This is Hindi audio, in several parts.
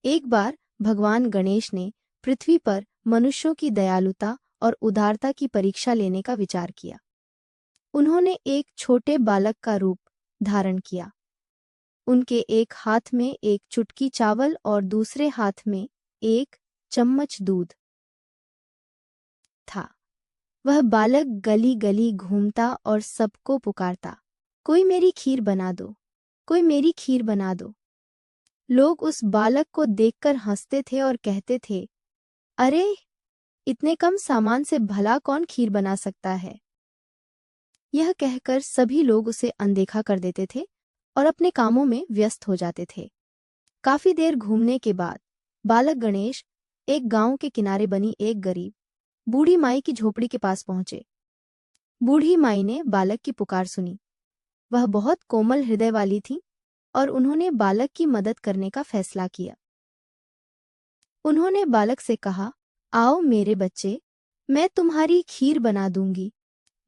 एक बार भगवान गणेश ने पृथ्वी पर मनुष्यों की दयालुता और उदारता की परीक्षा लेने का विचार किया। उन्होंने एक छोटे बालक का रूप धारण किया। उनके एक हाथ में एक चुटकी चावल और दूसरे हाथ में एक चम्मच दूध था। वह बालक गली गली घूमता और सबको पुकारता, कोई मेरी खीर बना दो, कोई मेरी खीर बना दो। लोग उस बालक को देखकर हंसते थे और कहते थे, अरे, इतने कम सामान से भला कौन खीर बना सकता है। यह कहकर सभी लोग उसे अनदेखा कर देते थे और अपने कामों में व्यस्त हो जाते थे। काफी देर घूमने के बाद बालक गणेश एक गांव के किनारे बनी एक गरीब बूढ़ी माई की झोपड़ी के पास पहुंचे। बूढ़ी माई ने बालक की पुकार सुनी। वह बहुत कोमल हृदय वाली थी और उन्होंने बालक की मदद करने का फैसला किया। उन्होंने बालक से कहा, आओ मेरे बच्चे, मैं तुम्हारी खीर बना दूंगी।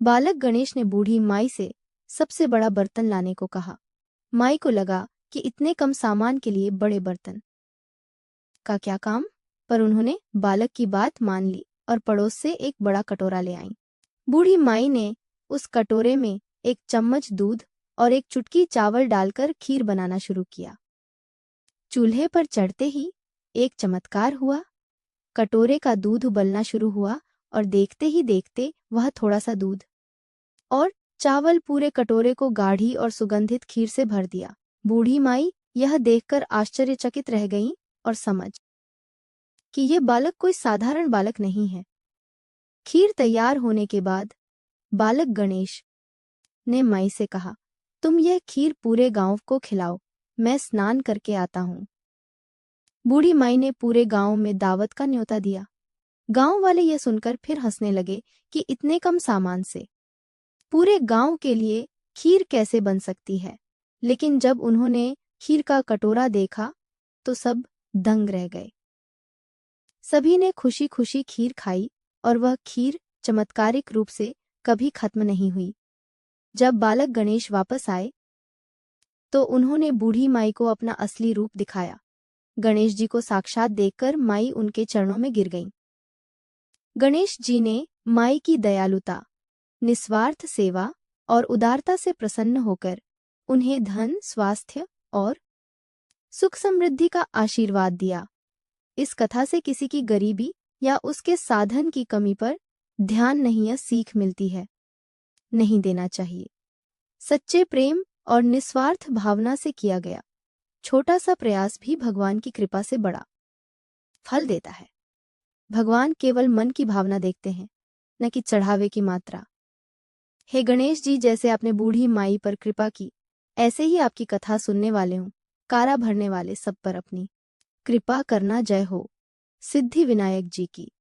बालक गणेश ने बूढ़ी माई से सबसे बड़ा बर्तन लाने को कहा। माई को लगा कि इतने कम सामान के लिए बड़े बर्तन का क्या काम, पर उन्होंने बालक की बात मान ली और पड़ोस से एक बड़ा कटोरा ले आईं। बूढ़ी माई ने उस कटोरे में एक चम्मच दूध और एक चुटकी चावल डालकर खीर बनाना शुरू किया। चूल्हे पर चढ़ते ही एक चमत्कार हुआ। कटोरे का दूध उबलना शुरू हुआ और देखते ही देखते वह थोड़ा सा दूध और चावल पूरे कटोरे को गाढ़ी और सुगंधित खीर से भर दिया। बूढ़ी माई यह देखकर आश्चर्यचकित रह गईं और समझ कि यह बालक कोई साधारण बालक नहीं है। खीर तैयार होने के बाद बालक गणेश ने माई से कहा, तुम यह खीर पूरे गांव को खिलाओ, मैं स्नान करके आता हूं। बूढ़ी माई ने पूरे गांव में दावत का न्योता दिया। गांव वाले यह सुनकर फिर हंसने लगे कि इतने कम सामान से पूरे गांव के लिए खीर कैसे बन सकती है। लेकिन जब उन्होंने खीर का कटोरा देखा तो सब दंग रह गए। सभी ने खुशी खुशी खीर खाई और वह खीर चमत्कारिक रूप से कभी खत्म नहीं हुई। जब बालक गणेश वापस आए तो उन्होंने बूढ़ी माई को अपना असली रूप दिखाया। गणेश जी को साक्षात देखकर माई उनके चरणों में गिर गईं। गणेश जी ने माई की दयालुता, निस्वार्थ सेवा और उदारता से प्रसन्न होकर उन्हें धन, स्वास्थ्य और सुख समृद्धि का आशीर्वाद दिया। इस कथा से किसी की गरीबी या उसके साधन की कमी पर ध्यान नहीं, यह सीख मिलती है, नहीं देना चाहिए। सच्चे प्रेम और निस्वार्थ भावना से किया गया छोटा सा प्रयास भी भगवान की कृपा से बड़ा फल देता है। भगवान केवल मन की भावना देखते हैं, न कि चढ़ावे की मात्रा। हे गणेश जी, जैसे आपने बूढ़ी माई पर कृपा की, ऐसे ही आपकी कथा सुनने वाले हों, कारा भरने वाले सब पर अपनी कृपा करना। जय हो सिद्धि विनायक जी की।